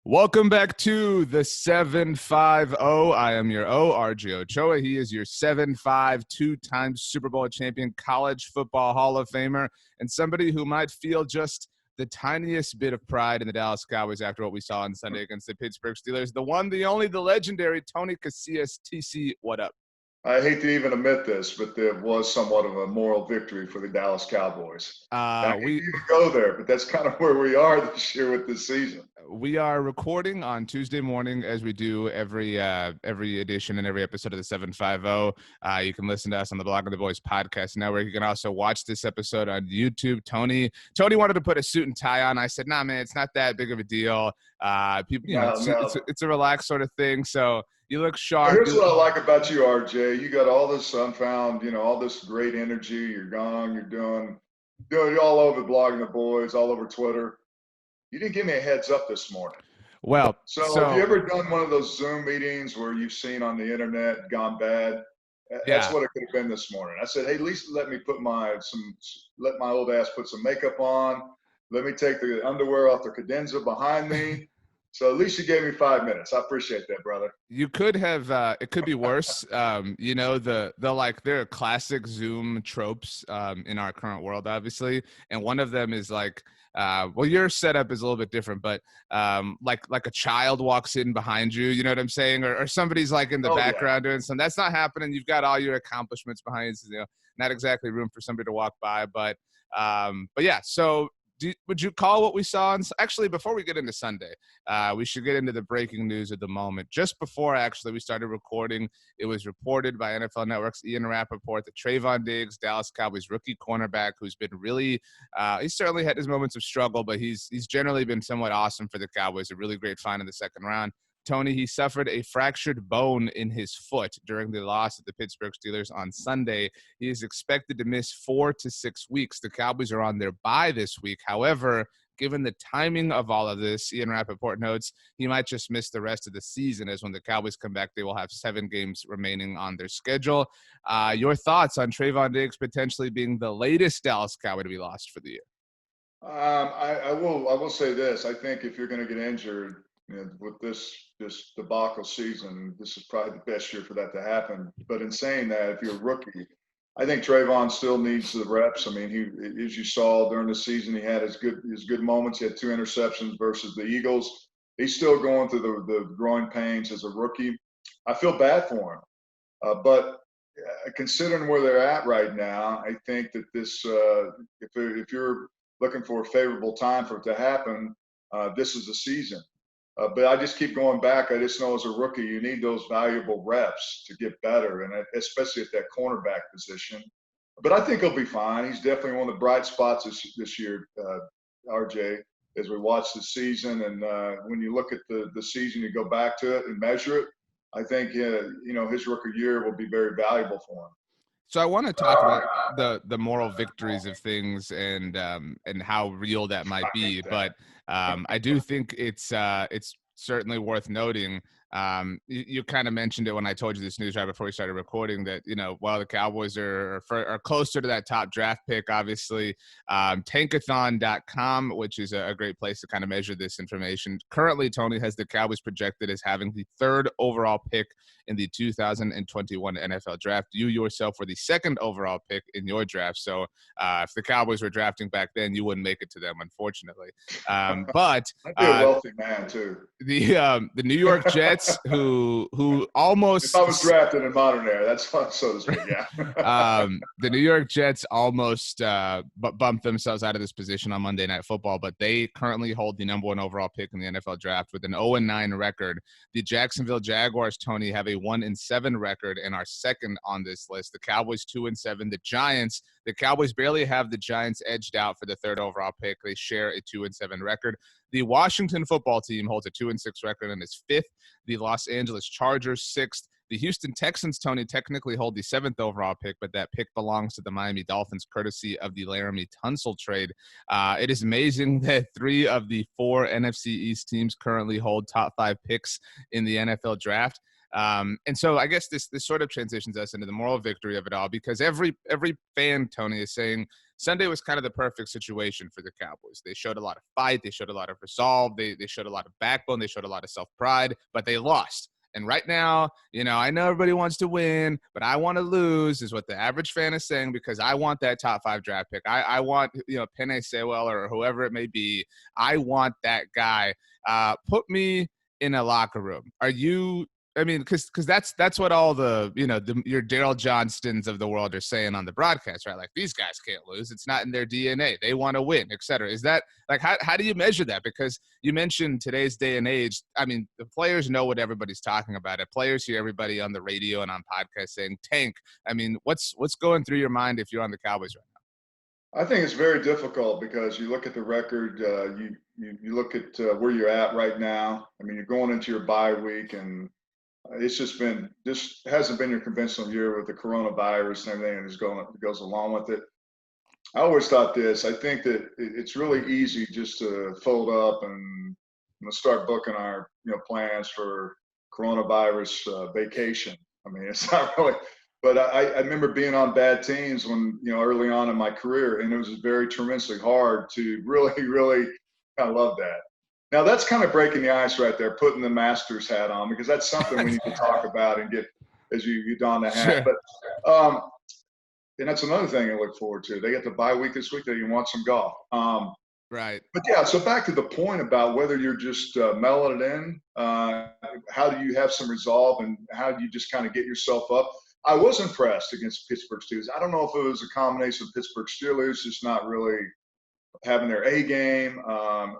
Welcome back to the 750. I am your RJ Ochoa. He is your 7'5", two-time Super Bowl champion, college football Hall of Famer, and somebody who might feel just the tiniest bit of pride in the Dallas Cowboys after what we saw on Sunday against the Pittsburgh Steelers. The one, the only, the legendary Tony Casillas. TC, what up? I hate to even admit this, but there was somewhat of a moral victory for the Dallas Cowboys. I hate to even go there, but that's kind of where we are this year with this season. We are recording on Tuesday morning, as we do every edition and every episode of the 750. You can listen to us on the Blog of the Boys podcast network. You can also watch this episode on YouTube. Tony wanted to put a suit and tie on. I said, "Nah, man, it's not that big of a deal. It's a relaxed sort of thing." So you look sharp. Here's what I like about you, RJ. You got all this unfound, all this great energy. You're gone. You're doing all over Blog of the Boys, all over Twitter. You didn't give me a heads up this morning. Well, so have you ever done one of those Zoom meetings where you've seen on the internet gone bad? That's what it could have been this morning. I said, hey, at least let me let my old ass put some makeup on. Let me take the underwear off the cadenza behind me. So at least you gave me 5 minutes. I appreciate that, brother. You could have. It could be worse. There are classic Zoom tropes in our current world, obviously, and one of them is like. Your setup is a little bit different, but like a child walks in behind you, you know what I'm saying? Or somebody's like in the background doing something. That's not happening. You've got all your accomplishments behind you. Not exactly room for somebody to walk by, but yeah. So would you call what we saw? Actually, before we get into Sunday, we should get into the breaking news of the moment. Just before, actually, we started recording, it was reported by NFL Network's Ian Rappaport that Trevon Diggs, Dallas Cowboys rookie cornerback, who's been really he's certainly had his moments of struggle, but he's generally been somewhat awesome for the Cowboys, a really great find in the second round. Tony, he suffered a fractured bone in his foot during the loss at the Pittsburgh Steelers on Sunday. He is expected to miss 4 to 6 weeks. The Cowboys are on their bye this week. However, given the timing of all of this, Ian Rappaport notes he might just miss the rest of the season, as when the Cowboys come back, they will have 7 games remaining on their schedule. Your thoughts on Trevon Diggs potentially being the latest Dallas Cowboy to be lost for the year? I will say this. I think if you're going to get injured, with this debacle season, this is probably the best year for that to happen. But in saying that, if you're a rookie, I think Trevon still needs the reps. I mean, he, as you saw during the season, he had his good moments. He had 2 interceptions versus the Eagles. He's still going through the growing pains as a rookie. I feel bad for him, but considering where they're at right now, I think that this, if you're looking for a favorable time for it to happen, this is the season. But I just keep going back. I just know as a rookie, you need those valuable reps to get better, and especially at that cornerback position. But I think he'll be fine. He's definitely one of the bright spots this year, RJ, as we watch the season. And when you look at the season, you go back to it and measure it, I think, his rookie year will be very valuable for him. So I want to talk about the moral victories of things and how real that might be, but I do think it's certainly worth noting. You kind of mentioned it when I told you this news right before we started recording that, while the Cowboys are closer to that top draft pick, obviously, tankathon.com, which is a great place to kind of measure this information. Currently, Tony has the Cowboys projected as having the 3rd overall pick in the 2021 NFL draft. You yourself were the 2nd overall pick in your draft. So if the Cowboys were drafting back then, you wouldn't make it to them, unfortunately. But I'd be a wealthy man too. The New York Jets, who almost, if I was drafted in modern era, that's so to speak, yeah. The New York Jets almost bumped themselves out of this position on Monday Night Football, but they currently hold the number 1 overall pick in the NFL draft with an 0-9 record. The Jacksonville Jaguars, Tony, have a 1-7 record and are 2nd on this list. The Cowboys 2-7. The Giants, the Cowboys barely have the Giants edged out for the 3rd overall pick. They share a 2-7 record. The Washington football team holds a 2-6 record and is 5th. The Los Angeles Chargers 6th. The Houston Texans, Tony, technically hold the 7th overall pick, but that pick belongs to the Miami Dolphins, courtesy of the Laramie Tunsil trade. It is amazing that 3 of the 4 NFC East teams currently hold top 5 picks in the NFL draft. And so I guess this sort of transitions us into the moral victory of it all, because every fan, Tony, is saying Sunday was kind of the perfect situation for the Cowboys. They showed a lot of fight. They showed a lot of resolve. They showed a lot of backbone. They showed a lot of self-pride, but they lost. And right now, I know everybody wants to win, but I want to lose is what the average fan is saying, because I want that top 5 draft pick. I want, Penei Sewell or whoever it may be. I want that guy. Put me in a locker room. Are you – I mean, because that's what all the, your Daryl Johnstons of the world are saying on the broadcast, right? Like, these guys can't lose. It's not in their DNA. They want to win, et cetera. Is that, like, how do you measure that? Because you mentioned today's day and age. I mean, the players know what everybody's talking about. Players hear everybody on the radio and on podcasts saying, tank. I mean, what's going through your mind if you're on the Cowboys right now? I think it's very difficult because you look at the record, you look at where you're at right now. I mean, you're going into your bye week, and it's just hasn't been your conventional year with the coronavirus and everything that goes along with it. I always thought this. I think that it's really easy just to fold up and start booking our plans for coronavirus vacation. I mean, it's not really. But I remember being on bad teams when early on in my career, and it was very tremendously hard to really, really kind of love that. Now, that's kind of breaking the ice right there, putting the Masters hat on, because that's something we need to talk about and get as you don the hat. Sure. But and that's another thing I look forward to. They get the bye week this week. They can watch some golf. Right. But, yeah, so back to the point about whether you're just mellowing it in, how do you have some resolve, and how do you just kind of get yourself up? I was impressed against Pittsburgh Steelers. I don't know if it was a combination of Pittsburgh Steelers just not really having their A game,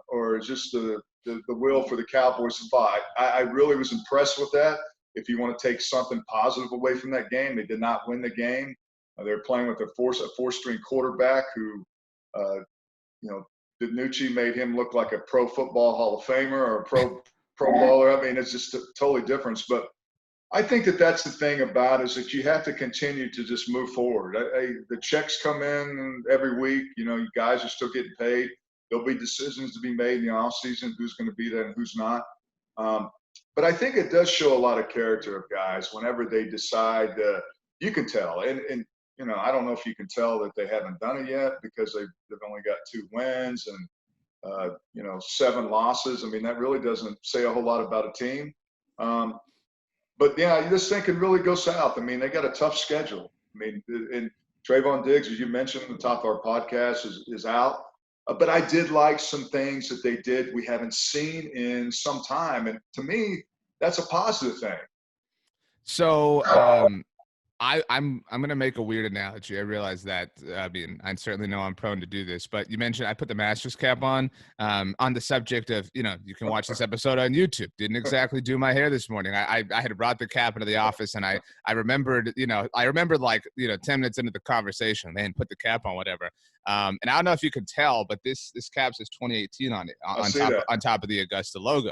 or just the will for the Cowboys to fight. I really was impressed with that. If you want to take something positive away from that game, they did not win the game. They're playing with a four-string quarterback who, DiNucci made him look like a pro football Hall of Famer or a pro bowler. I mean, it's just a totally different. But I think that's the thing about it, is that you have to continue to just move forward. The checks come in every week. You guys are still getting paid. There'll be decisions to be made in the offseason, who's going to be there and who's not. But I think it does show a lot of character of guys whenever they decide. You can tell. And I don't know if you can tell that they haven't done it yet, because they've only got 2 wins and 7 losses. I mean, that really doesn't say a whole lot about a team. But, yeah, this thing can really go south. I mean, they got a tough schedule. I mean, and Trevon Diggs, as you mentioned at the top of our podcast, is out. But I did like some things that they did we haven't seen in some time. And to me, that's a positive thing. So I'm going to make a weird analogy. I realize that. I mean, I certainly know I'm prone to do this, but you mentioned I put the Masters cap on the subject of, you can watch this episode on YouTube. Didn't exactly do my hair this morning. I had brought the cap into the office, and I remembered, like, 10 minutes into the conversation, man, put the cap on, whatever. And I don't know if you could tell, but this cap says 2018 on it, on top of the Augusta logo.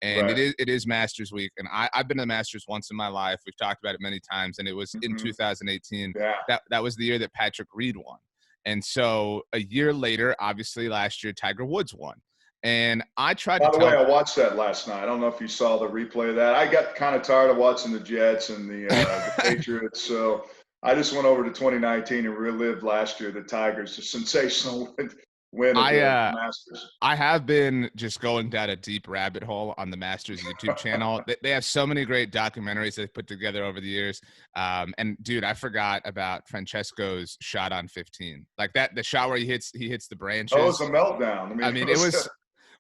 And right. it is Masters Week, and I've been to the Masters once in my life. We've talked about it many times, and it was in 2018. Yeah. That was the year that Patrick Reed won. And so a year later, obviously last year, Tiger Woods won. And I tried By the way, I watched that last night. I don't know if you saw the replay of that. I got kind of tired of watching the Jets and the Patriots, so I just went over to 2019 and relived last year, the Tigers, the sensational win at the Masters. I have been just going down a deep rabbit hole on the Masters YouTube channel. They have so many great documentaries they've put together over the years. And dude, I forgot about Francesco's shot on 15. Like that, the shot where he hits the branches. Oh, it was a meltdown. I mean, it was,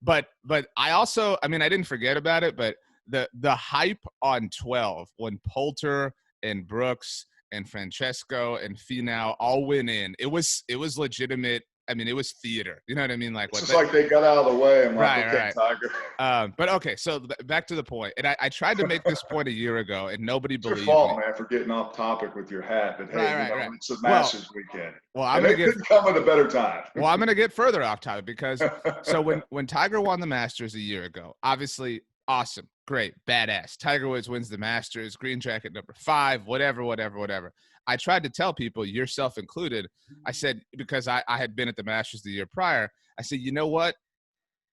but I also, I mean, I didn't forget about it, but the hype on 12 when Poulter and Brooks and Francesco and Finau all went in, it was legitimate. I mean, it was theater. You know what I mean? Like, it's just like they got out of the way and like, okay, right. Tiger. But okay, so back to the point. And I tried to make this point a year ago, and nobody believed me. It's your fault, man, for getting off topic with your hat. But hey, right. It's the Masters weekend. Well, couldn't come at a better time. Well, I'm going to get further off topic because so when Tiger won the Masters a year ago, obviously awesome, great, badass. Tiger Woods wins the Masters, green jacket number 5, whatever. I tried to tell people, yourself included, I said, because I had been at the Masters the year prior, I said, you know what?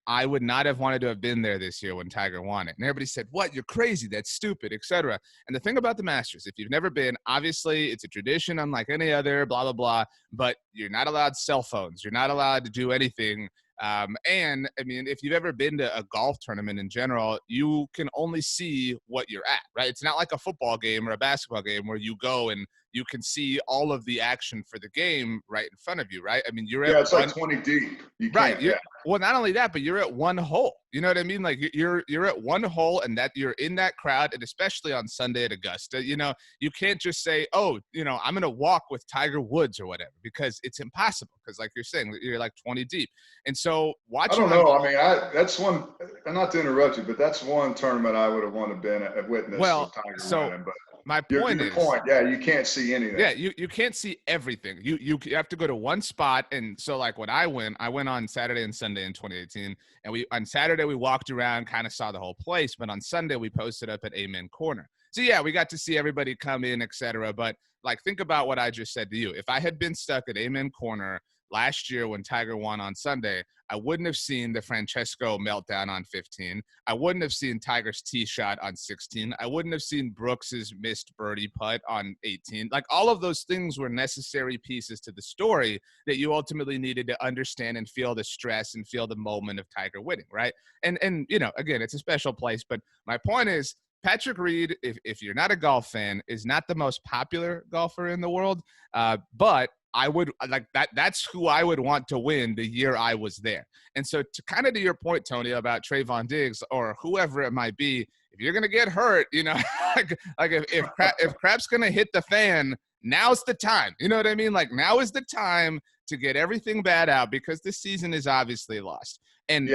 I would not have wanted to have been there this year when Tiger won it. And everybody said, what? You're crazy. That's stupid, etc. And the thing about the Masters, if you've never been, obviously it's a tradition unlike any other, blah, blah, blah. But you're not allowed cell phones. You're not allowed to do anything. And I mean, if you've ever been to a golf tournament in general, you can only see what you're at, right? It's not like a football game or a basketball game where you go and you can see all of the action for the game right in front of you, right? I mean, you're at it's like 20 deep. You right. can't, Well, not only that, but you're at one hole. You know what I mean? Like you're at one hole, and that you're in that crowd, and especially on Sunday at Augusta, you know, you can't just say, oh, you know, I'm going to walk with Tiger Woods or whatever, because it's impossible. Because like you're saying, you're like 20 deep. And so watching. I don't know. I mean, that's one, and not to interrupt you, but that's one tournament I would have wanted to been a witness with Tiger winning. But my point is, you can't see anything. Yeah, you can't see everything. You have to go to one spot. And so like when I went on Saturday and Sunday in 2018, and on Saturday we walked around, kind of saw the whole place, but on Sunday we posted up at Amen Corner. So yeah, we got to see everybody come in, etc. But like, think about what I just said to you. If I had been stuck at Amen Corner last year when Tiger won on Sunday, I wouldn't have seen the Francesco meltdown on 15. I wouldn't have seen Tiger's tee shot on 16. I wouldn't have seen Brooks's missed birdie putt on 18. Like, all of those things were necessary pieces to the story that you ultimately needed to understand and feel the stress and feel the moment of Tiger winning, right? And you know, again, it's a special place. But my point is, Patrick Reed, if you're not a golf fan, is not the most popular golfer in the world, but I would like that. That's who I would want to win the year I was there. And so, to kind of to your point, Tony, about Trevon Diggs or whoever it might be, if you're gonna get hurt, you know, like if crap's gonna hit the fan, now's the time. You know what I mean? Like, now is the time to get everything bad out, because this season is obviously lost. And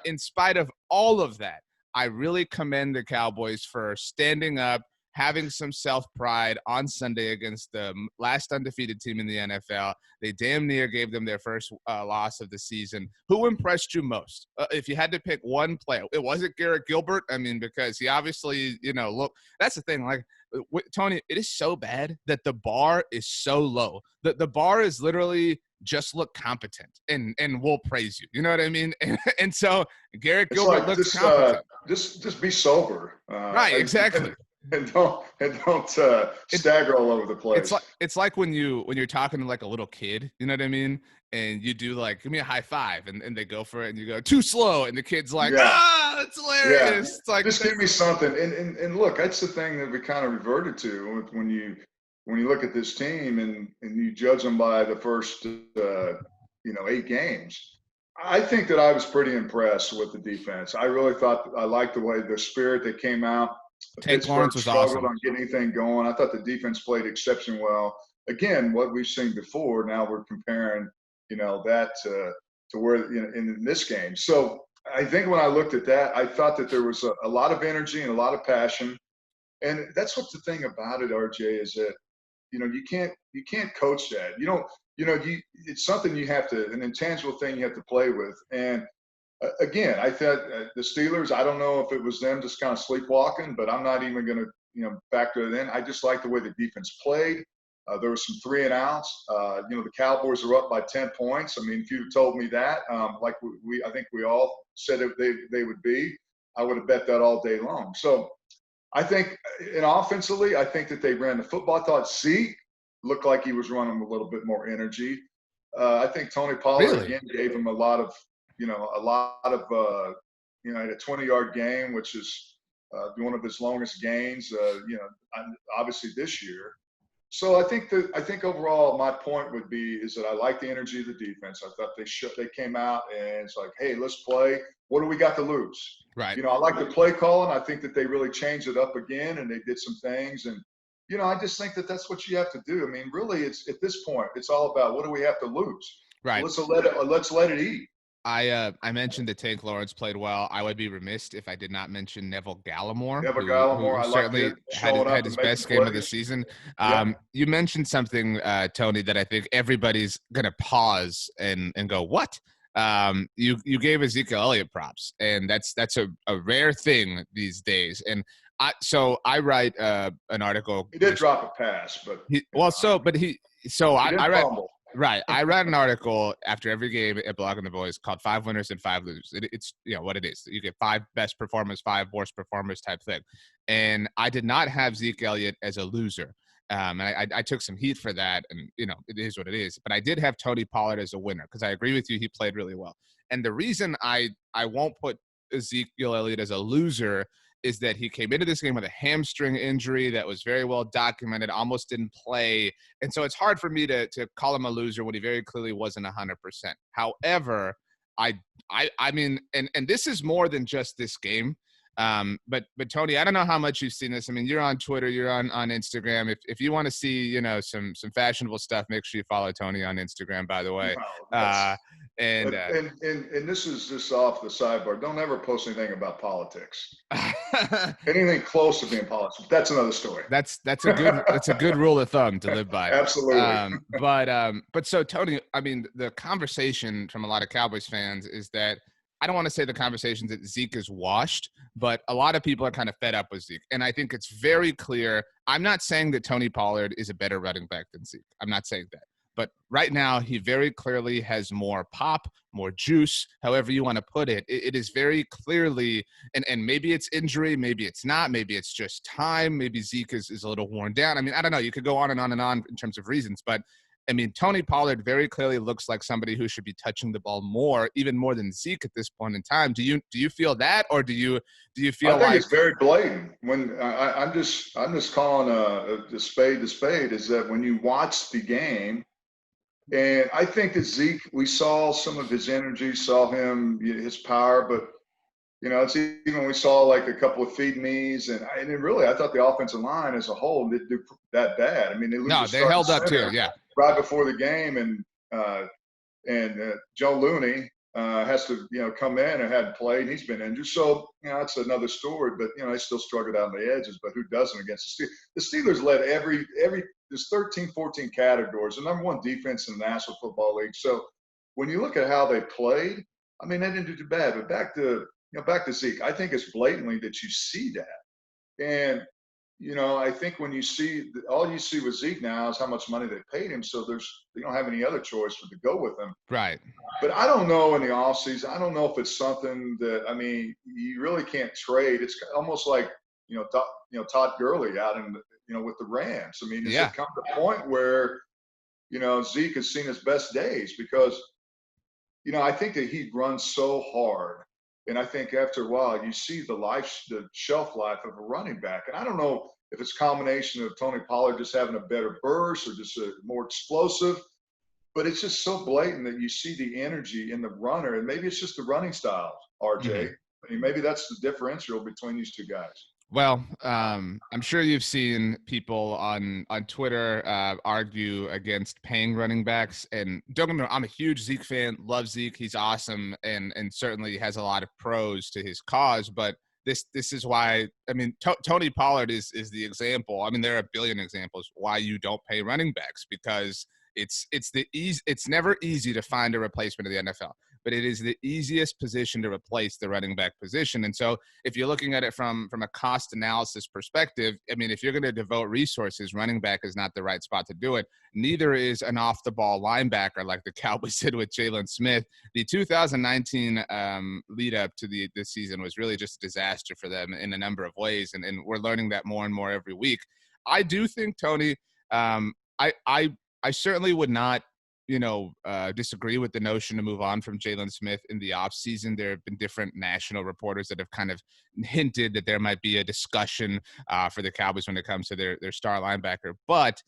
in spite of all of that, I really commend the Cowboys for standing up, having some self-pride on Sunday against the last undefeated team in the NFL. They damn near gave them their first loss of the season. Who impressed you most? If you had to pick one player, it wasn't Garrett Gilbert. I mean, because he obviously, you know, look, that's the thing. Like, Tony, it is so bad that the bar is so low. The bar is literally just look competent and we'll praise you. You know what I mean? And so Garrett Gilbert looks competent. Just be sober. Right, exactly. And don't stagger all over the place. It's like when you're talking to like a little kid, you know what I mean? And you do like, give me a high five, and they go for it, and you go too slow, and the kid's like, that's hilarious. Yeah. It's like, just give me something. And look, that's the thing that we kind of reverted to when you look at this team and you judge them by the first 8 games. I think that I was pretty impressed with the defense. I really thought I liked the way their spirit they came out. Tank Lawrence was struggled awesome on getting anything going. I thought the defense played exceptionally well. Again, what we've seen before. Now we're comparing, that to where in this game. So I think when I looked at that, I thought that there was a lot of energy and a lot of passion. And that's what the thing about it, RJ, is that you can't coach that. It's something you have to, an intangible thing you have to play with. And again, I thought the Steelers, I don't know if it was them just kind of sleepwalking, but I'm not even going to, factor it in. I just like the way the defense played. There were some 3 and outs. The Cowboys are up by 10 points. I mean, if you told me that, like I think we all said they would be, I would have bet that all day long. So I think, and offensively, I think that they ran the football. I thought Zeke looked like he was running a little bit more energy. I think Tony Pollard again gave him a lot of he had a 20-yard game, which is one of his longest gains, obviously this year. So I think overall my point would be is that I like the energy of the defense. I thought they came out and it's like, hey, let's play. What do we got to lose? Right. I like the play calling. I think that they really changed it up again and they did some things. And, I just think that that's what you have to do. I mean, really, it's at this point, it's all about what do we have to lose? Right. Let's let it eat. I mentioned that Tank Lawrence played well. I would be remiss if I did not mention Neville Gallimore. Who certainly had his best game of the season. You mentioned something, Tony, that I think everybody's going to pause and go, what? You gave Ezekiel Elliott props, and that's a rare thing these days. And I write an article. He did drop a pass, but I write. Right. I read an article after every game at Blogging the Boys called 5 Winners and 5 Losers. It's what it is. You get 5 best performers, 5 worst performers type thing. And I did not have Zeke Elliott as a loser. And I took some heat for that, and it is what it is. But I did have Tony Pollard as a winner because I agree with you. He played really well. And the reason I won't put Ezekiel Elliott as a loser is that he came into this game with a hamstring injury that was very well documented, almost didn't play. And so it's hard for me to call him a loser when he very clearly wasn't 100%. However, I mean, and this is more than just this game. But Tony, I don't know how much you've seen this. I mean, you're on Twitter, you're on Instagram. If you want to see, some fashionable stuff, make sure you follow Tony on Instagram, by the way. Wow, and this is just off the sidebar. Don't ever post anything about politics. Anything close to being politics. That's another story. That's a good rule of thumb to live by. Absolutely. But so Tony, I mean, the conversation from a lot of Cowboys fans is that I don't want to say the conversations that Zeke is washed, but a lot of people are kind of fed up with Zeke. And I think it's very clear. I'm not saying that Tony Pollard is a better running back than Zeke. I'm not saying that. But right now, he very clearly has more pop, more juice, however you want to put it. It is very clearly, and maybe it's injury, maybe it's not, maybe it's just time, maybe Zeke is a little worn down. I mean, I don't know. You could go on and on and on in terms of reasons, but I mean, Tony Pollard very clearly looks like somebody who should be touching the ball more, even more than Zeke at this point in time. Do you feel that, or do you feel I think it's very blatant. When I'm just calling the spade, is that when you watch the game, and I think that Zeke, we saw some of his energy, saw him, his power, but it's even we saw like a couple of feed me's, and I thought the offensive line as a whole didn't do that bad. I mean, they held up too, yeah. Right before the game, and Joe Looney has to come in and hadn't played, and he's been injured. So that's another story. But they still struggled out on the edges. But who doesn't against the Steelers? The Steelers led every there's 13, 14 categories, the number one defense in the National Football League. So when you look at how they played, I mean, they didn't do too bad. But back to Zeke, I think it's blatantly that you see that, and I think when you see all you see with Zeke now is how much money they paid him. So they don't have any other choice but to go with him. Right. But I don't know in the offseason. I don't know if it's something that, I mean, you really can't trade. It's almost like, Todd Gurley out in with the Rams. I mean, it come to a point where, Zeke has seen his best days because, I think that he runs so hard. And I think after a while, you see the shelf life of a running back. And I don't know if it's a combination of Tony Pollard just having a better burst or just a more explosive, but it's just so blatant that you see the energy in the runner. And maybe it's just the running style, RJ. Mm-hmm. I mean, maybe that's the differential between these two guys. Well, I'm sure you've seen people on Twitter argue against paying running backs. And don't get me wrong, I'm a huge Zeke fan, love Zeke. He's awesome and certainly has a lot of pros to his cause. But this is why, I mean, Tony Pollard is the example. I mean, there are a billion examples why you don't pay running backs because it's never easy to find a replacement in the NFL. But it is the easiest position to replace the running back position. And so if you're looking at it from a cost analysis perspective, I mean, if you're going to devote resources, running back is not the right spot to do it. Neither is an off-the-ball linebacker like the Cowboys did with Jalen Smith. The 2019 lead-up to the season was really just a disaster for them in a number of ways, and we're learning that more and more every week. I do think, Tony, I certainly would not disagree with the notion to move on from Jalen Smith in the offseason. There have been different national reporters that have kind of hinted that there might be a discussion for the Cowboys when it comes to their star linebacker. But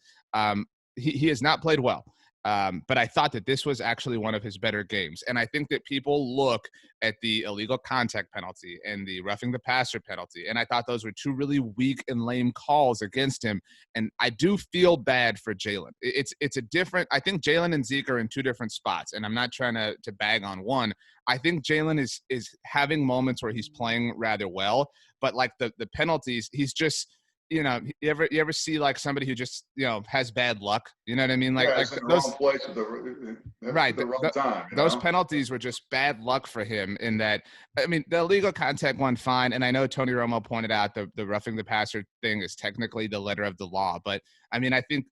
he has not played well. But I thought that this was actually one of his better games. And I think that people look at the illegal contact penalty and the roughing the passer penalty, and I thought those were two really weak and lame calls against him. And I do feel bad for Jalen. It's a different – I think Jalen and Zeke are in two different spots, and I'm not trying to bag on one. I think Jalen is having moments where he's playing rather well, but like the penalties, he's just – you ever see like somebody who just, has bad luck? You know what I mean? Yeah, Like it's in the those, wrong place at the right. wrong time. Those penalties were just bad luck for him in that, I mean, the illegal contact one, fine. And I know Tony Romo pointed out the roughing the passer thing is technically the letter of the law. But I mean, I think,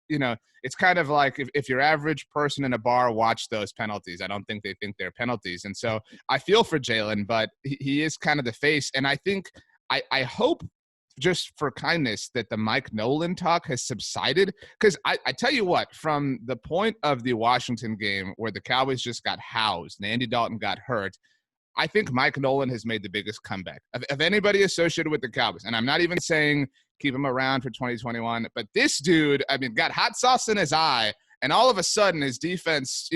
it's kind of like if your average person in a bar watched those penalties, I don't think they think they're penalties. And so I feel for Jalen, but he is kind of the face. And I think, I hope, just for kindness, that the Mike Nolan talk has subsided. Because I tell you what, from the point of the Washington game where the Cowboys just got housed and Andy Dalton got hurt, I think Mike Nolan has made the biggest comeback of anybody associated with the Cowboys. And I'm not even saying keep him around for 2021, but this dude, I mean, got hot sauce in his eye, and all of a sudden his defense,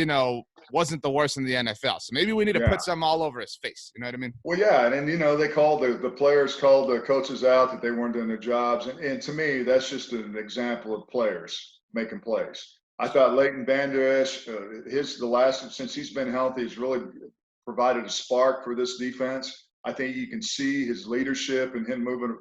wasn't the worst in the NFL. So maybe we need to put some all over his face. You know what I mean? Well, yeah, and then they called the players called the coaches out that they weren't doing their jobs, and to me that's just an example of players making plays. I thought Leighton Vander Esch, since he's been healthy, has really provided a spark for this defense. I think you can see his leadership and him moving.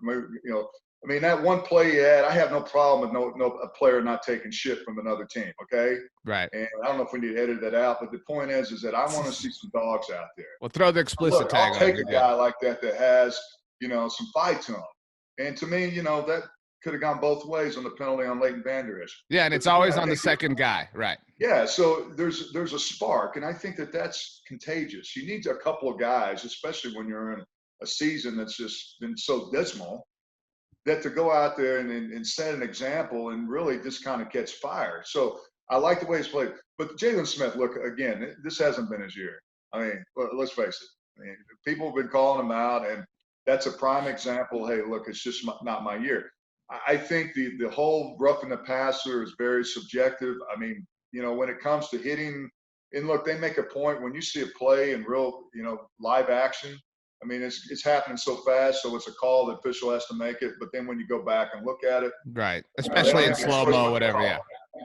I mean, that one play he had, I have no problem with a player not taking shit from another team, okay? Right. And I don't know if we need to edit that out, but the point is that I want to see some dogs out there. Well, throw the explicit tag on. I'll take a guy like that has, some fight to him. And to me, that could have gone both ways on the penalty on Leighton Vander Esch. Yeah, and it's always on the second guy, right? Yeah, so there's a spark, and I think that's contagious. You need a couple of guys, especially when you're in a season that's just been so dismal, that to go out there and set an example and really just kind of catch fire. So I like the way he's played. But Jalen Smith, look, again, this hasn't been his year. I mean, let's face it. I mean, people have been calling him out, and that's a prime example. Hey, look, it's just not my year. I think the whole roughing the passer is very subjective. I mean, when it comes to hitting, and look, they make a point when you see a play in real, live action. I mean, it's happening so fast, so it's a call the official has to make it. But then when you go back and look at it, right, especially in slow-mo, whatever,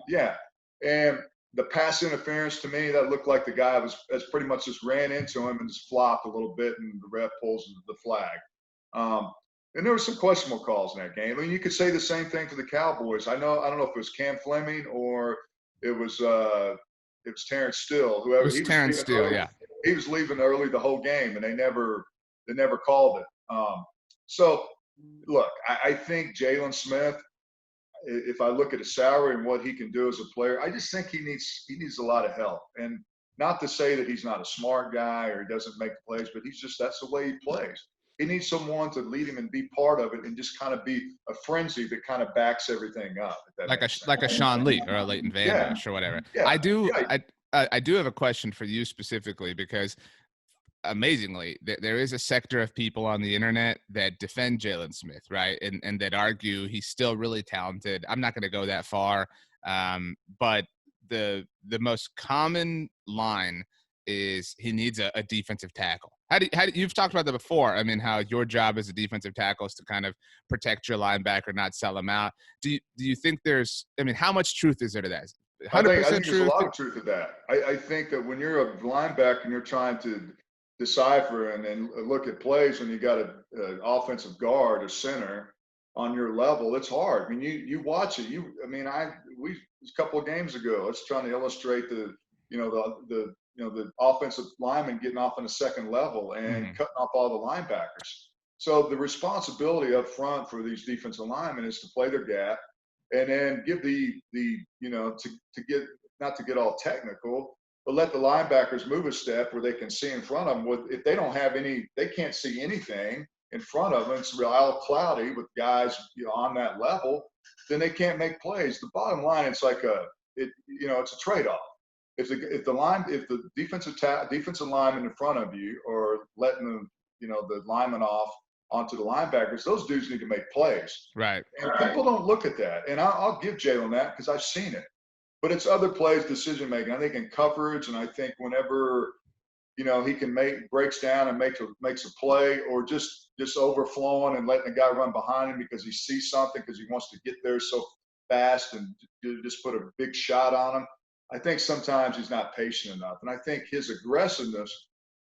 yeah. And the pass interference, to me, that looked like the guy has pretty much just ran into him and just flopped a little bit, and the ref pulls the flag. And there were some questionable calls in that game. I mean, you could say the same thing for the Cowboys. I don't know if it was Cam Fleming or it was Terrence Steele. Whoever. It was Terrence Steele, yeah. He was leaving early the whole game, and they never called it. So, look, I think Jalen Smith, if I look at his salary and what he can do as a player, I just think he needs a lot of help. And not to say that he's not a smart guy or he doesn't make the plays, but that's the way he plays. He needs someone to lead him and be part of it and just kind of be a frenzy that kind of backs everything up. Like a Sean Lee or a Leighton Vander Esch or whatever. Yeah. I do have a question for you specifically, because amazingly, there is a sector of people on the internet that defend Jalen Smith, right? And that argue he's still really talented. I'm not going to go that far. But the most common line is he needs a defensive tackle. How do you've talked about that before? I mean, how your job as a defensive tackle is to kind of protect your linebacker, not sell him out. Do you think how much truth is there to that? 100% I think truth? there's a lot of truth to that. I think that when you're a linebacker and you're trying to decipher and look at plays when you got an offensive guard or center on your level, it's hard. I mean, you watch it. A couple of games ago, it's trying to illustrate the offensive lineman getting off on the second level and cutting off all the linebackers. So the responsibility up front for these defensive linemen is to play their gap and then give to get, not to get all technical, but let the linebackers move a step where they can see in front of them. If they don't have they can't see anything in front of them, it's real cloudy with guys on that level, then they can't make plays. The bottom line, it's like it's a trade-off. If the defensive lineman in front of you or letting the lineman off onto the linebackers, those dudes need to make plays. Right. And people don't look at that. And I'll give Jalen that because I've seen it. But it's other plays, decision making. I think in coverage, and I think whenever he can breaks down and makes a play, or just overflowing and letting the guy run behind him because he sees something because he wants to get there so fast and just put a big shot on him. I think sometimes he's not patient enough, and I think his aggressiveness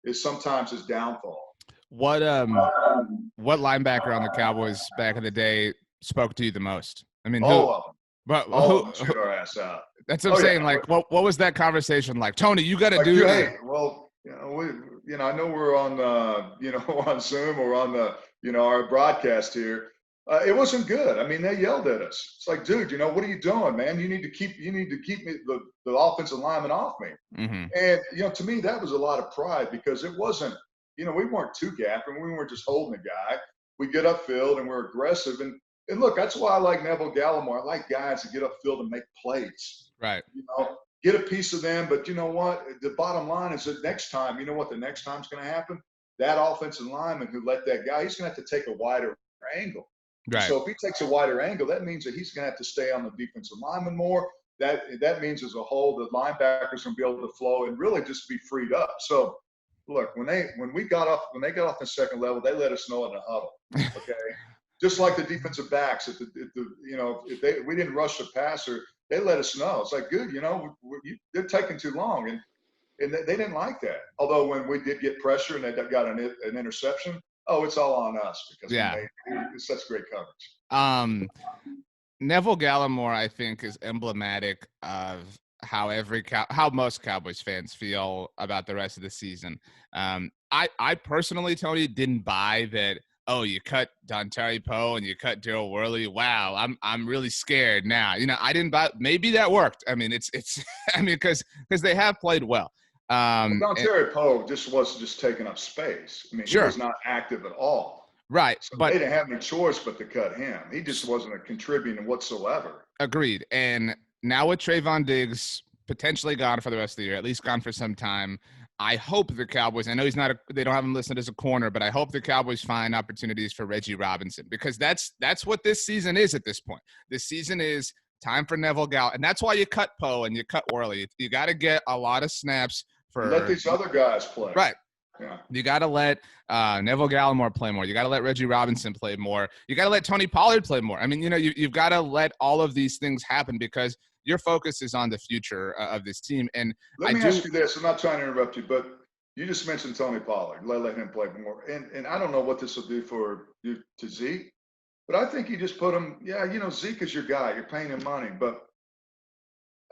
is sometimes his downfall. What linebacker on the Cowboys back in the day spoke to you the most? I mean, who? All of them. But All of them chewed our ass out. That's what I'm saying. Like, what was that conversation like? Tony, you got to do this. Hey, well, I know we're on, on Zoom or on our broadcast here. It wasn't good. I mean, they yelled at us. It's like, dude, what are you doing, man? You need to keep me the offensive lineman off me. Mm-hmm. And to me, that was a lot of pride because it wasn't. We weren't two gapping. We weren't just holding the guy. We get upfield and we're aggressive. And look, that's why I like Neville Gallimore. I like guys that get upfield and make plays. Right. Get a piece of them. But you know what? The bottom line is that next time, you know what the next time's going to happen? That offensive lineman who let that guy, he's going to have to take a wider angle. Right. So if he takes a wider angle, that means that he's going to have to stay on the defensive lineman more. That means as a whole, the linebackers going to be able to flow and really just be freed up. So look, when they got off the second level, they let us know in the huddle. Okay. Just like the defensive backs, if we didn't rush the passer, they let us know. It's like, good, they're taking too long, and they didn't like that. Although when we did get pressure and they got an interception, it's all on us because it's such great coverage. Neville Gallimore, I think, is emblematic of how most Cowboys fans feel about the rest of the season. I personally, Tony, didn't buy that. Oh, you cut Dontari Poe and you cut Daryl Worley. Wow, I'm really scared now. I didn't buy. Maybe that worked. I mean, it's. I mean, because they have played well. Dontari Poe was just taking up space. I mean, sure. He was not active at all. Right, so but they didn't have any choice but to cut him. He just wasn't a contributing whatsoever. Agreed. And now with Trevon Diggs potentially gone for the rest of the year, at least gone for some time, I hope the Cowboys, I know they don't have him listed as a corner, but I hope the Cowboys find opportunities for Reggie Robinson because that's what this season is at this point. This season is time for Neville Gallimore, and that's why you cut Poe and you cut Worley. You got to get a lot of snaps for let these other guys play. Right. Yeah. You got to let Neville Gallimore play more. You got to let Reggie Robinson play more. You got to let Tony Pollard play more. I mean, you've got to let all of these things happen because your focus is on the future of this team. And let me ask you this. I'm not trying to interrupt you, but you just mentioned Tony Pollard. Let him play more. And I don't know what this will do for you to Zeke, but I think you just put him. Yeah, Zeke is your guy. You're paying him money, but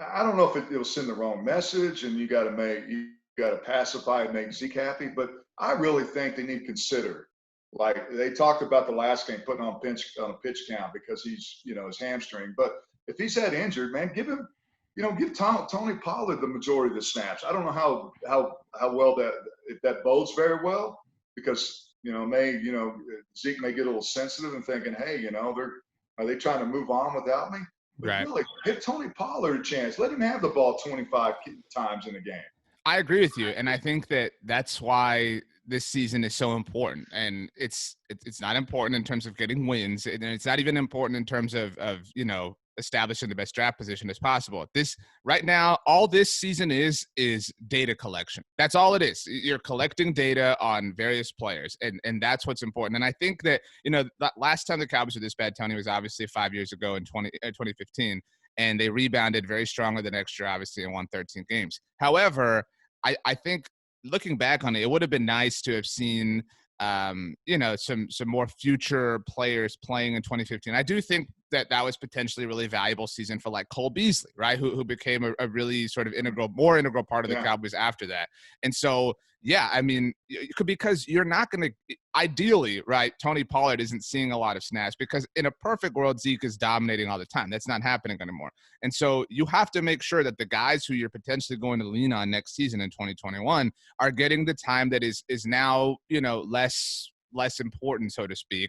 I don't know if it'll send the wrong message. And you got to pacify and make Zeke happy. But I really think they need to consider. Like they talked about the last game, putting on a pitch count because he's his hamstring, but if he's that injured, man, give Tony Pollard the majority of the snaps. I don't know how well that bodes very well because Zeke may get a little sensitive and thinking, hey, are they trying to move on without me? But right. Really, give Tony Pollard a chance. Let him have the ball 25 times in a game. I agree with you, and I think that's why this season is so important. And it's not important in terms of getting wins, and it's not even important in terms of establishing the best draft position as possible. This right now, all this season is data collection. That's all it is. You're collecting data on various players, and that's what's important. And I think that that last time the Cowboys were this bad, Tony, was obviously 5 years ago in 2015, and they rebounded very strongly the next year, obviously, and won 13 games. However, I think looking back on it, it would have been nice to have seen some more future players playing in 2015. I do think that was potentially a really valuable season for like Cole Beasley, right? Who became a really sort of more integral part of the Cowboys after that. And so, yeah, I mean, because you're not going to ideally, right? Tony Pollard isn't seeing a lot of snaps because in a perfect world, Zeke is dominating all the time. That's not happening anymore. And so you have to make sure that the guys who you're potentially going to lean on next season in 2021 are getting the time that is now, less important, so to speak,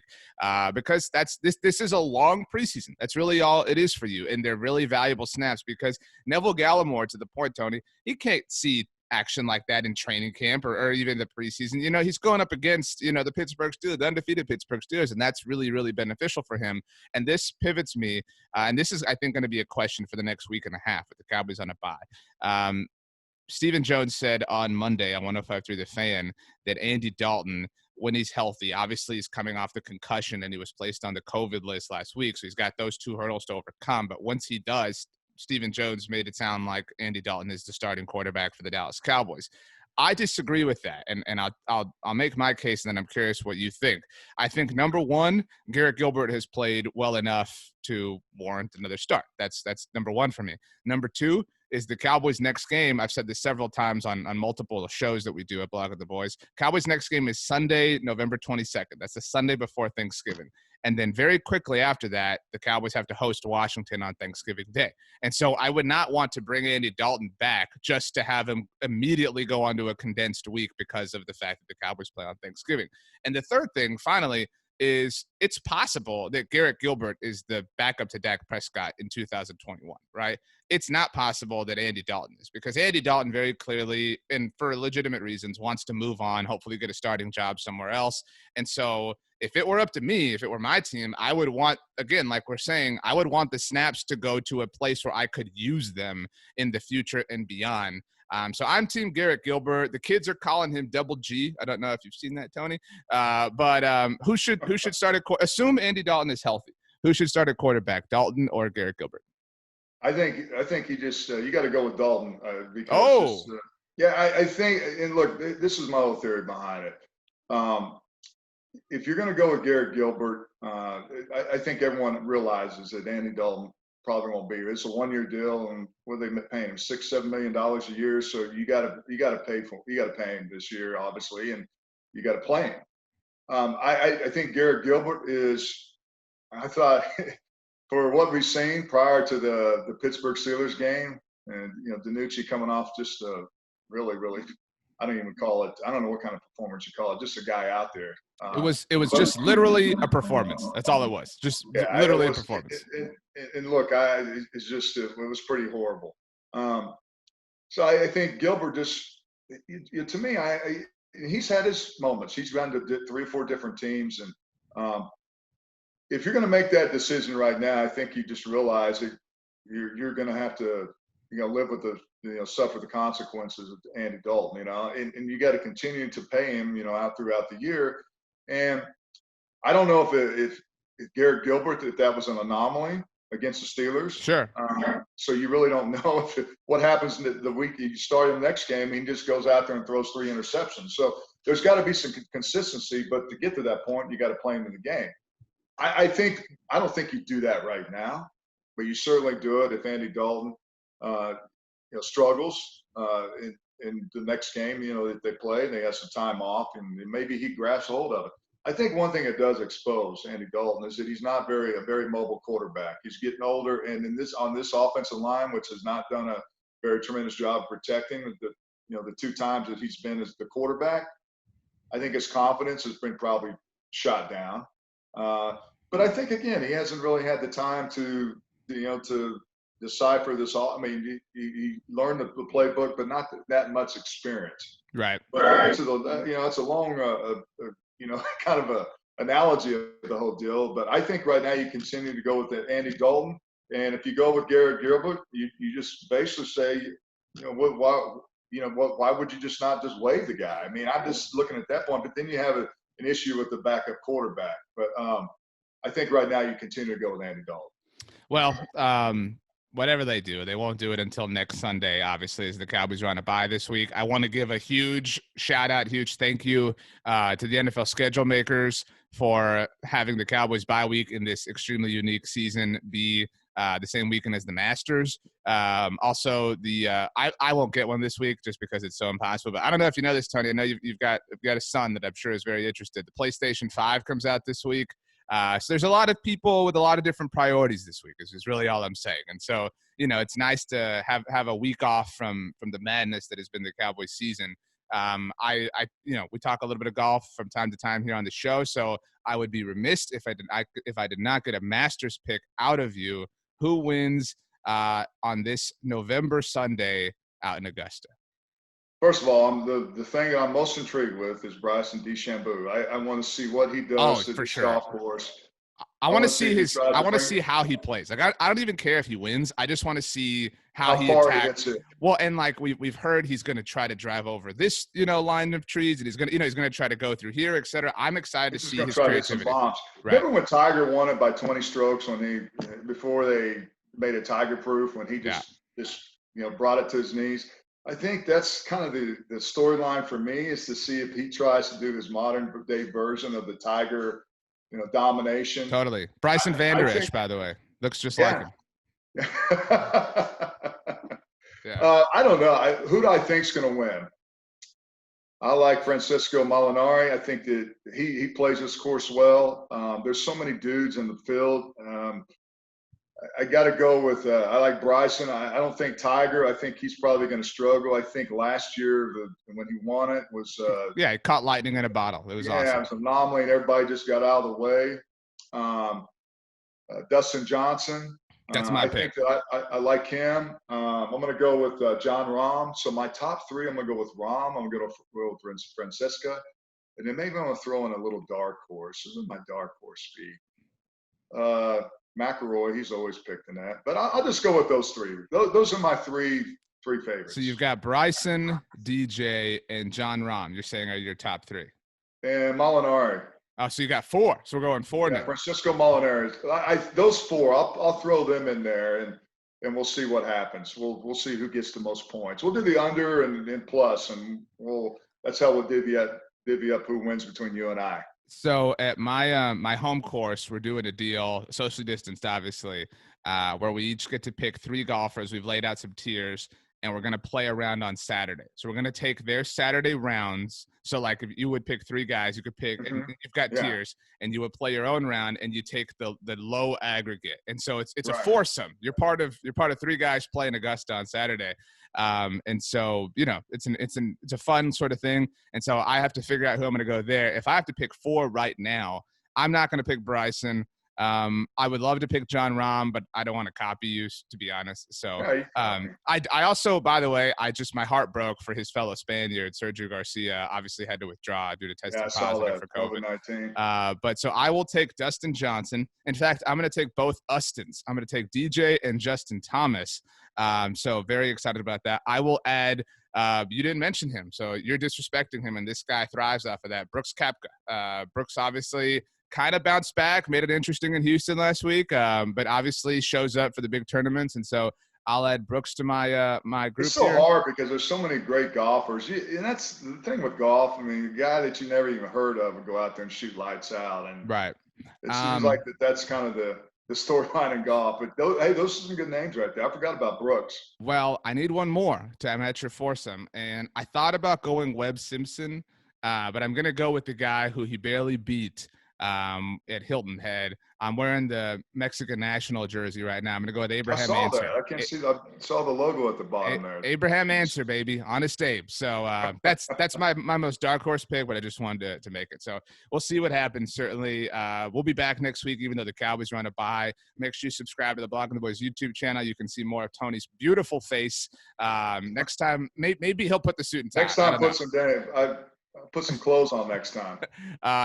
because this is a long preseason. That's really all it is for you. And they're really valuable snaps because Neville Gallimore, to the point, Tony, he can't see action like that in training camp or even the preseason. He's going up against, the Pittsburgh Steelers, the undefeated Pittsburgh Steelers, and that's really, really beneficial for him. And this pivots me, and this is, I think, going to be a question for the next week and a half with the Cowboys on a bye. Stephen Jones said on Monday on 105.3 The Fan that Andy Dalton, when he's healthy, obviously he's coming off the concussion and he was placed on the COVID list last week, so he's got those two hurdles to overcome. But once he does, Stephen Jones made it sound like Andy Dalton is the starting quarterback for the Dallas Cowboys. I disagree with that, and I'll make my case, and then I'm curious what you think. I think number one, Garrett Gilbert has played well enough to warrant another start. That's number one for me. Number two is the Cowboys' next game. I've said this several times on multiple shows that we do at Blog of the Boys. Cowboys' next game is Sunday, November 22nd. That's the Sunday before Thanksgiving. And then very quickly after that, the Cowboys have to host Washington on Thanksgiving Day. And so I would not want to bring Andy Dalton back just to have him immediately go onto a condensed week because of the fact that the Cowboys play on Thanksgiving. And the third thing, finally, is it's possible that Garrett Gilbert is the backup to Dak Prescott in 2021, right? It's not possible that Andy Dalton is, because Andy Dalton very clearly, and for legitimate reasons, wants to move on, hopefully get a starting job somewhere else. And so if it were up to me, if it were my team, I would want, again, like we're saying, I would want the snaps to go to a place where I could use them in the future and beyond. So I'm Team Garrett Gilbert. The kids are calling him Double G. I don't know if you've seen that, Tony. But who should start at assume Andy Dalton is healthy? Who should start at quarterback, Dalton or Garrett Gilbert? I think you just you got to go with Dalton because I think, and look, this is my whole theory behind it. If you're going to go with Garrett Gilbert, I think everyone realizes that Andy Dalton probably won't be. It's a 1-year deal, and what are they paying him? $6-7 million a year. So you got to pay him this year, obviously, and you got to play him. I think Garrett Gilbert is. I thought for what we've seen prior to the Pittsburgh Steelers game, and DiNucci coming off just a really, I don't even call it. I don't know what kind of performance you call it. Just a guy out there. It was just literally a performance. That's all it was. Just literally a performance. And look, it was pretty horrible. So I think Gilbert just, to me, he's had his moments. He's run to 3 or 4 different teams, and if you're going to make that decision right now, I think you just realize that you're going to have to, live with suffer the consequences of Andy Dalton, and you got to continue to pay him, out throughout the year. And I don't know if Garrett Gilbert, if that was an anomaly against the Steelers. Sure. So you really don't know what happens the week you start him next game. He just goes out there and throws 3 interceptions. So there's got to be some consistency, but to get to that point, you got to play him in the game. I don't think you do that right now, but you certainly do it if Andy Dalton, struggles in the next game, that they play, they have some time off, and maybe he grasps hold of it. I think one thing it does expose Andy Dalton is that he's not a very mobile quarterback. He's getting older, and on this offensive line, which has not done a very tremendous job protecting the 2 times that he's been as the quarterback, I think his confidence has been probably shot down. But I think, again, he hasn't really had the time to decipher this all. I mean, he learned the playbook, but not that much experience. Right. But it's a long, kind of a analogy of the whole deal. But I think right now you continue to go with Andy Dalton, and if you go with Garrett Gilbert, you just basically say, why would you just not just waive the guy? I mean, I'm just looking at that point. But then you have an issue with the backup quarterback. But I think right now you continue to go with Andy Dalton. Well, whatever they do, they won't do it until next Sunday, obviously, as the Cowboys are on a bye this week. I want to give a huge shout-out, huge thank you to the NFL schedule makers for having the Cowboys bye week in this extremely unique season be the same weekend as the Masters. Also, I won't get one this week just because it's so impossible. But I don't know if you know this, Tony. I know you've got a son that I'm sure is very interested. The PlayStation 5 comes out this week. So there's a lot of people with a lot of different priorities this week is really all I'm saying. And so, it's nice to have a week off from the madness that has been the Cowboys season. We talk a little bit of golf from time to time here on the show. So I would be remiss if I did not get a Masters pick out of you. Who wins on this November Sunday out in Augusta? First of all, the thing I'm most intrigued with is Bryson DeChambeau. I want to see what he does at the golf course. I want to see how he plays. Like I don't even care if he wins. I just want to see how he attacks. Well, and like we've heard, he's going to try to drive over this line of trees, and he's going to try to go through here, etc. I'm excited to see his creativity. Right. Remember when Tiger won it by 20 strokes before they made it Tiger proof, when he just brought it to his knees. I think that's kind of the storyline for me, is to see if he tries to do his modern day version of the Tiger, domination. Totally. Bryson Vander I Esch, think, by the way, looks just like yeah. him. Yeah. I don't know. Who do I think's going to win? I like Francisco Molinari. I think that he plays this course well. There's so many dudes in the field. I got to go with. I like Bryson. I don't think Tiger. I think he's probably going to struggle. I think last year when he won it was. He caught lightning in a bottle. It was awesome. Yeah, it was an anomaly, and everybody just got out of the way. Dustin Johnson. That's my pick. I think that I like him. I'm going to go with John Rahm. So my top three, I'm going to go with Rahm. I'm going to go with Francisca. And then maybe I'm going to throw in a little dark horse. This is my dark horse speed. McIlroy, he's always picked in that. But I'll just go with those three. Those are my three favorites. So you've got Bryson, DJ, and John Rahm. You're saying are your top three. And Molinari. Oh, so you got four. So we're going four now. Francisco Molinari. Those four, I'll throw them in there, and we'll see what happens. We'll see who gets the most points. We'll do the under and plus, and that's how we'll divvy up who wins between you and I. So at my home course, we're doing a deal, socially distanced, obviously, where we each get to pick three golfers. We've laid out some tiers, and we're going to play around on Saturday. So we're going to take their Saturday rounds. So like if you would pick three guys, you could pick, and you've got tiers, and you would play your own round, and you take the low aggregate. And so it's right. a foursome. You're part of three guys playing Augusta on Saturday. And so, it's a fun sort of thing. And so I have to figure out who I'm going to go there. If I have to pick four right now, I'm not going to pick Bryson. I would love to pick John Rahm, but I don't want to copy you, to be honest. So, I also, by the way, my heart broke for his fellow Spaniard, Sergio Garcia, obviously had to withdraw due to testing positive for COVID-19. But so I will take Dustin Johnson. In fact, I'm going to take both Ustins. I'm going to take DJ and Justin Thomas. So very excited about that. I will add, you didn't mention him, so you're disrespecting him, and this guy thrives off of that. Brooks Koepka. Brooks obviously kind of bounced back, made it interesting in Houston last week, but obviously shows up for the big tournaments. And so I'll add Brooks to my my group. It's so hard because there's so many great golfers. And that's the thing with golf. I mean, a guy that you never even heard of would go out there and shoot lights out. And right. It seems like that's kind of the storyline in golf. But those are some good names right there. I forgot about Brooks. Well, I need one more to match your foursome. And I thought about going Webb Simpson, but I'm going to go with the guy who he barely beat at Hilton Head. I'm wearing the Mexican national jersey right now. I'm going to go with Abraham Answer. I can't see. I saw the logo at the bottom there. Abraham Answer, baby. Honest Abe. So that's my most dark horse pick, but I just wanted to make it. So we'll see what happens. Certainly, we'll be back next week, even though the Cowboys run a bye. Make sure you subscribe to the Blogging the Boys YouTube channel. You can see more of Tony's beautiful face. Next time, maybe he'll put the suit and tie. Next time, put some Dave. I'll put some clothes on next time.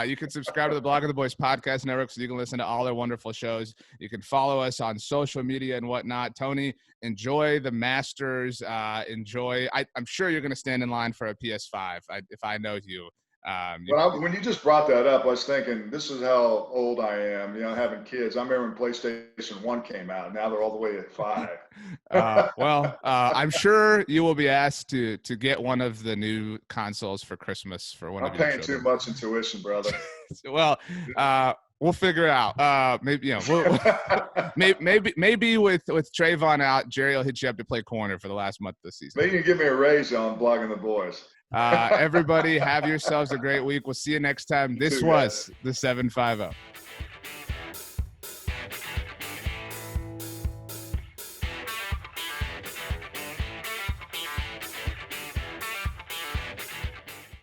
You can subscribe to the Blogging the Boys podcast network so you can listen to all their wonderful shows. You can follow us on social media and whatnot. Tony, enjoy the Masters. I'm sure you're going to stand in line for a PS5 if I know you. When you just brought that up, I was thinking, this is how old I am, having kids. I remember when PlayStation 1 came out. Now they're all the way at 5. I'm sure you will be asked to get one of the new consoles for Christmas for one of your children. I'm paying too much in tuition, brother. Well, we'll figure it out. Maybe maybe with Trevon out, Jerry will hit you up to play corner for the last month of the season. Maybe you can give me a raise on Blogging the Boys. Everybody, have yourselves a great week. We'll see you next time. This was the 750.